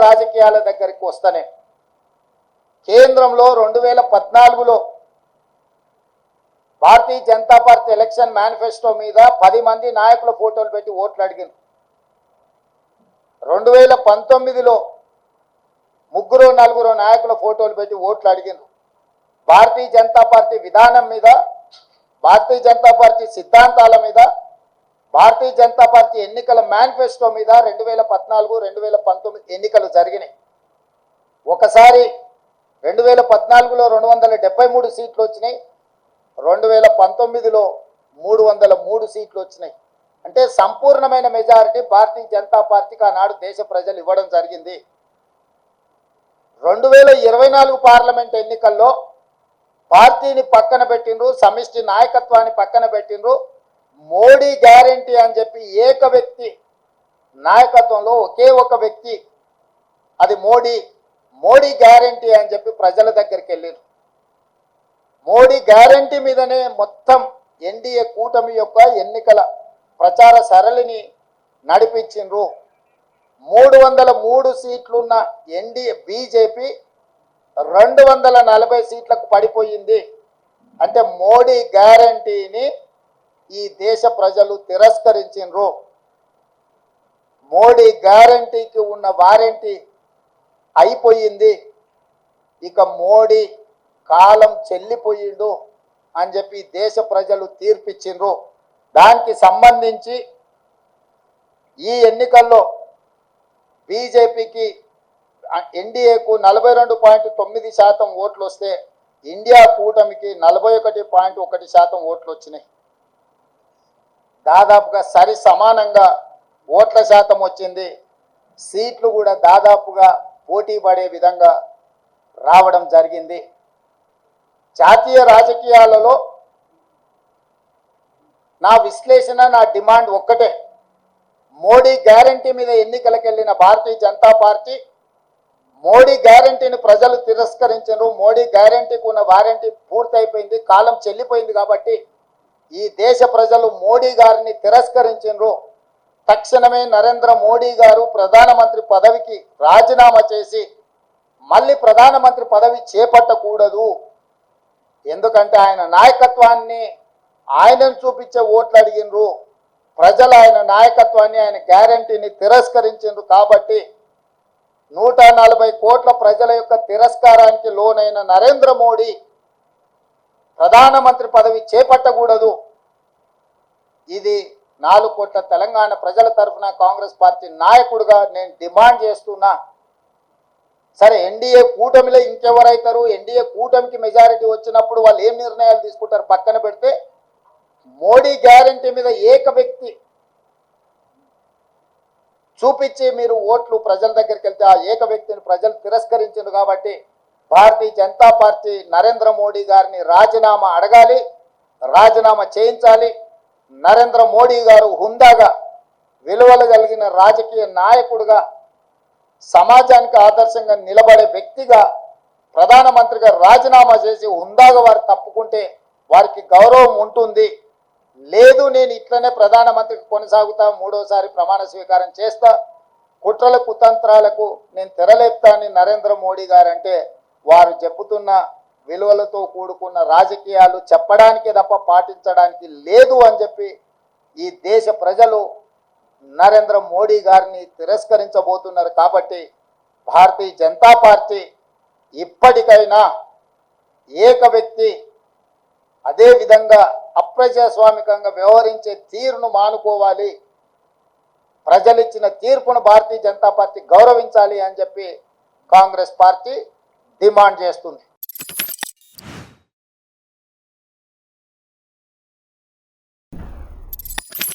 రాజకీయాల దగ్గరికి వస్తేనే కేంద్రంలో 2014లో Bharatiya Janata party election manifesto మీద 10 మంది నాయకుల ఫోటోలు పెట్టి ఓట్లు అడిగింది. 2019లో 3-4 నాయకుల ఫోటోలు పెట్టి ఓట్లు అడిగింది. భారతీయ జనతా పార్టీ విధానం మీద, భారతీయ జనతా పార్టీ సిద్ధాంతాల మీద, భారతీయ జనతా పార్టీ ఎన్నికల మేనిఫెస్టో మీద 2014-2019 ఎన్నికలు జరిగినాయి. ఒకసారి 2014లో 273 సీట్లు వచ్చినాయి, 2019లో 303 సీట్లు వచ్చినాయి. అంటే సంపూర్ణమైన మెజారిటీ భారతీయ జనతా పార్టీకి ఆనాడు దేశ ప్రజలు ఇవ్వడం జరిగింది. 2024 పార్లమెంట్ ఎన్నికల్లో పార్టీని పక్కన పెట్టిండ్రు, సమిష్టి నాయకత్వాన్ని పక్కన పెట్టిండ్రు. మోడీ గ్యారంటీ అని చెప్పి ఏక వ్యక్తి నాయకత్వంలో ఒకే ఒక వ్యక్తి, అది మోడీ గ్యారంటీ అని చెప్పి ప్రజల దగ్గరికి వెళ్ళారు. మోడీ గ్యారంటీ మీదనే మొత్తం ఎన్డీఏ కూటమి యొక్క ఎన్నికల ప్రచార సరళిని నడిపించిండ్రు. 303 సీట్లున్న ఎన్డీఏ బీజేపీ 240 సీట్లకు పడిపోయింది. అంటే మోడీ గ్యారంటీని ఈ దేశ ప్రజలు తిరస్కరించిండ్రు. మోడీ గ్యారంటీకి ఉన్న వారంటీ అయిపోయింది. ఇక మోడీ కాలం చెల్లిపోయిండు అని చెప్పి దేశ ప్రజలు తీర్పిచ్చిండ్రు. దానికి సంబంధించి ఈ ఎన్నికల్లో బీజేపీకి ఎన్డీఏకు 42.9% ఓట్లు వస్తే ఇండియా కూటమికి 41.1% ఓట్లు వచ్చినాయి. దాదాపుగా సరి సమానంగా ఓట్ల శాతం వచ్చింది. సీట్లు కూడా దాదాపుగా పోటీ పడే విధంగా రావడం జరిగింది. జాతీయ రాజకీయాలలో నా విశ్లేషణ, నా డిమాండ్ ఒక్కటే. మోడీ గ్యారంటీ మీద ఎన్నికలకు వెళ్ళిన భారతీయ జనతా పార్టీ మోడీ గ్యారంటీని ప్రజలు తిరస్కరించారు. మోడీ గ్యారంటీకి ఉన్న వారంటీ పూర్తయిపోయింది, కాలం చెల్లిపోయింది. కాబట్టి ఈ దేశ ప్రజలు మోడీ గారిని తిరస్కరించారు. తక్షణమే నరేంద్ర మోడీ గారు ప్రధానమంత్రి పదవికి రాజీనామా చేసి మళ్ళీ ప్రధానమంత్రి పదవి చేపట్టకూడదు. ఎందుకంటే ఆయన నాయకత్వాన్ని, ఆయనను చూపించే ఓట్లు అడిగినరు ప్రజలు. ఆయన నాయకత్వాన్ని, ఆయన గ్యారంటీని తిరస్కరించారు. కాబట్టి 140 కోట్ల ప్రజల యొక్క తిరస్కారానికి లోనైన నరేంద్ర మోడీ ప్రధానమంత్రి పదవి చేపట్టకూడదు. ఇది 4 కోట్ల తెలంగాణ ప్రజల తరఫున కాంగ్రెస్ పార్టీ నాయకుడిగా నేను డిమాండ్ చేస్తున్నా. సరే, ఎన్డీఏ కూటమిలో ఇంకెవరైతారు? ఎన్డీఏ కూటమికి మెజారిటీ వచ్చినప్పుడు వాళ్ళు ఏం నిర్ణయాలు తీసుకుంటారు పక్కన పెడితే, మోడీ గ్యారంటీ మీద ఏక వ్యక్తి చూపించి మీరు ఓట్లు ప్రజల దగ్గరికి వెళ్తే ఆ ఏక వ్యక్తిని ప్రజలు తిరస్కరించారు. కాబట్టి భారతీయ జనతా పార్టీ నరేంద్ర మోడీ గారిని రాజీనామా అడగాలి, రాజీనామా చేయించాలి. నరేంద్ర మోడీ గారు హుందాగా, విలువలు కలిగిన రాజకీయ నాయకుడిగా, సమాజానికి ఆదర్శంగా నిలబడే వ్యక్తిగా ప్రధానమంత్రిగా రాజీనామా చేసి హుందాగా వారు తప్పుకుంటే వారికి గౌరవం ఉంటుంది. లేదు, నేను ఇట్లనే ప్రధానమంత్రికి కొనసాగుతా, 3వసారి ప్రమాణ స్వీకారం చేస్తా, కుట్రల కుతంత్రాలకు నేను తెరలేపుతానని నరేంద్ర మోడీ గారు అంటే, వారు చెబుతున్న విలువలతో కూడుకున్న రాజకీయాలు చెప్పడానికే తప్ప పాటించడానికి లేదు అని చెప్పి ఈ దేశ ప్రజలు నరేంద్ర మోడీ గారిని తిరస్కరించబోతున్నారు. కాబట్టి భారతీయ జనతా పార్టీ ఇప్పటికైనా ఏక వ్యక్తి, అదేవిధంగా అప్రజాస్వామికంగా వ్యవహరించే తీరును మానుకోవాలి. ప్రజలిచ్చిన తీర్పును భారతీయ జనతా పార్టీ గౌరవించాలి అని చెప్పి కాంగ్రెస్ పార్టీ డిమాండ్ చేస్తుంది.